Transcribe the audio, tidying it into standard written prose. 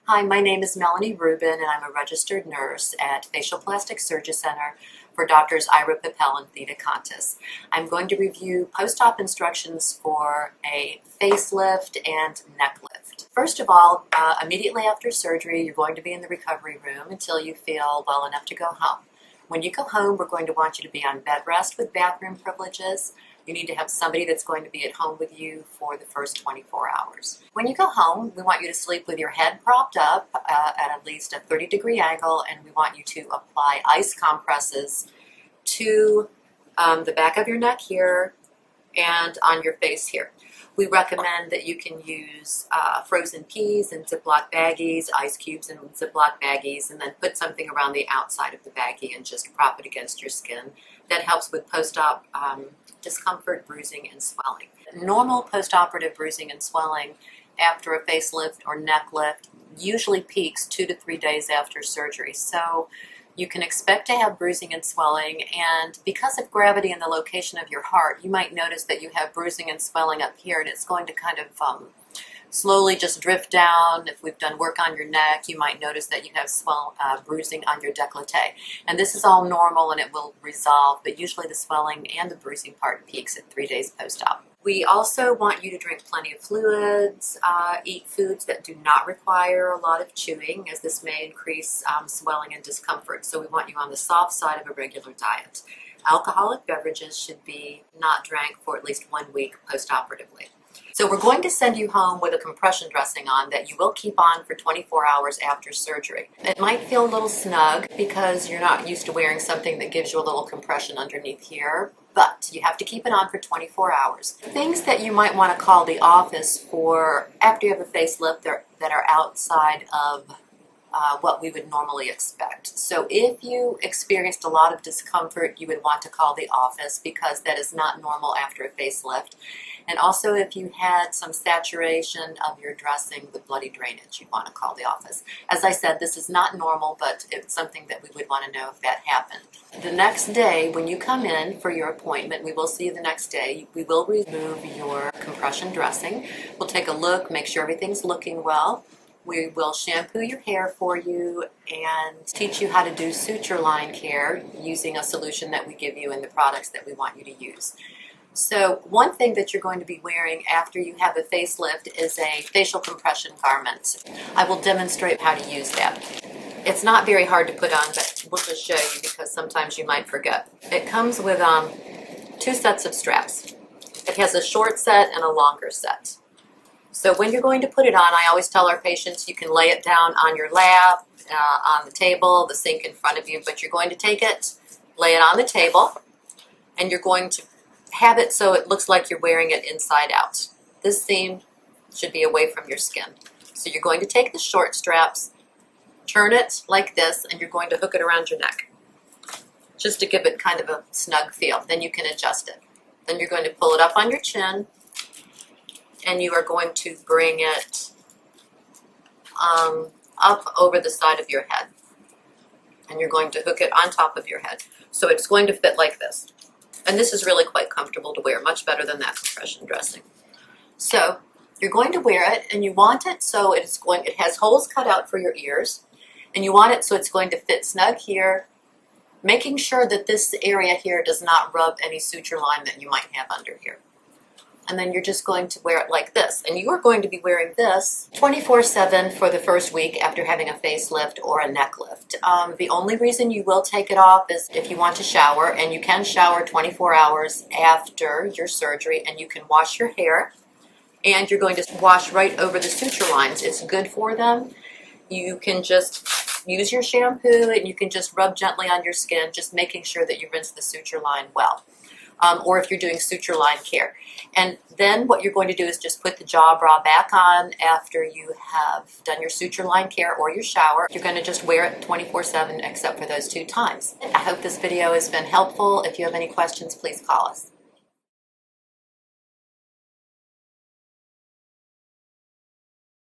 Hi, my name is Melanie Rubin, and I'm a registered nurse at Facial Plastic Surgery Center for Doctors Ira Papel and Theta Contis. I'm going to review post-op instructions for a facelift and neck lift. First of all, immediately after surgery, you're going to be in the recovery room until you feel well enough to go home. When you go home, we're going to want you to be on bed rest with bathroom privileges. You need to have somebody that's going to be at home with you for the first 24 hours. When you go home, we want you to sleep with your head propped up at least a 30-degree angle, and we want you to apply ice compresses to the back of your neck here and on your face here. We recommend that you can use frozen peas in Ziploc baggies, ice cubes in Ziploc baggies, and then put something around the outside of the baggie and just prop it against your skin. That helps with post-op discomfort, bruising, and swelling. Normal post-operative bruising and swelling after a facelift or neck lift usually peaks 2 to 3 days after surgery. So you can expect to have bruising and swelling, and because of gravity and the location of your heart, you might notice that you have bruising and swelling up here, and it's going to kind of slowly just drift down. If we've done work on your neck, you might notice that you have bruising on your décolleté. And this is all normal and it will resolve, but usually the swelling and the bruising part peaks at 3 days post-op. We also want you to drink plenty of fluids, eat foods that do not require a lot of chewing, as this may increase swelling and discomfort. So we want you on the soft side of a regular diet. Alcoholic beverages should be not drank for at least 1 week post-operatively. So we're going to send you home with a compression dressing on that you will keep on for 24 hours after surgery. It might feel a little snug because you're not used to wearing something that gives you a little compression underneath here, but you have to keep it on for 24 hours. Things that you might want to call the office for after you have a facelift that are outside of what we would normally expect. So if you experienced a lot of discomfort, you would want to call the office because that is not normal after a facelift. And also if you had some saturation of your dressing with bloody drainage, you'd want to call the office. As I said, this is not normal, but it's something that we would want to know if that happened. The next day, when you come in for your appointment, we will see you the next day. We will remove your compression dressing. We'll take a look, make sure everything's looking well. We will shampoo your hair for you and teach you how to do suture line care using a solution that we give you in the products that we want you to use. So one thing that you're going to be wearing after you have a facelift is a facial compression garment. I will demonstrate how to use that. It's not very hard to put on, but we'll just show you because sometimes you might forget. It comes with 2 sets of straps. It has a short set and a longer set. So when you're going to put it on, I always tell our patients you can lay it down on your lap, on the table, the sink in front of you, but you're going to take it, lay it on the table, and you're going to have it so it looks like you're wearing it inside out. This seam should be away from your skin. So you're going to take the short straps, turn it like this, and you're going to hook it around your neck, just to give it kind of a snug feel. Then you can adjust it. Then you're going to pull it up on your chin, and you are going to bring it up over the side of your head. And you're going to hook it on top of your head. So it's going to fit like this. And this is really quite comfortable to wear, much better than that compression dressing. So you're going to wear it, and you want it so it has holes cut out for your ears, and you want it so it's going to fit snug here, making sure that this area here does not rub any suture line that you might have under here. And then you're just going to wear it like this. And you are going to be wearing this 24/7 for the first week after having a facelift or a neck lift. The only reason you will take it off is if you want to shower, and you can shower 24 hours after your surgery, and you can wash your hair, and you're going to wash right over the suture lines. It's good for them. You can just use your shampoo, and you can just rub gently on your skin, just making sure that you rinse the suture line well. Or if you're doing suture line care. And then what you're going to do is just put the jaw bra back on after you have done your suture line care or your shower. You're going to just wear it 24/7 except for those 2 times. I hope this video has been helpful. If you have any questions, please call us.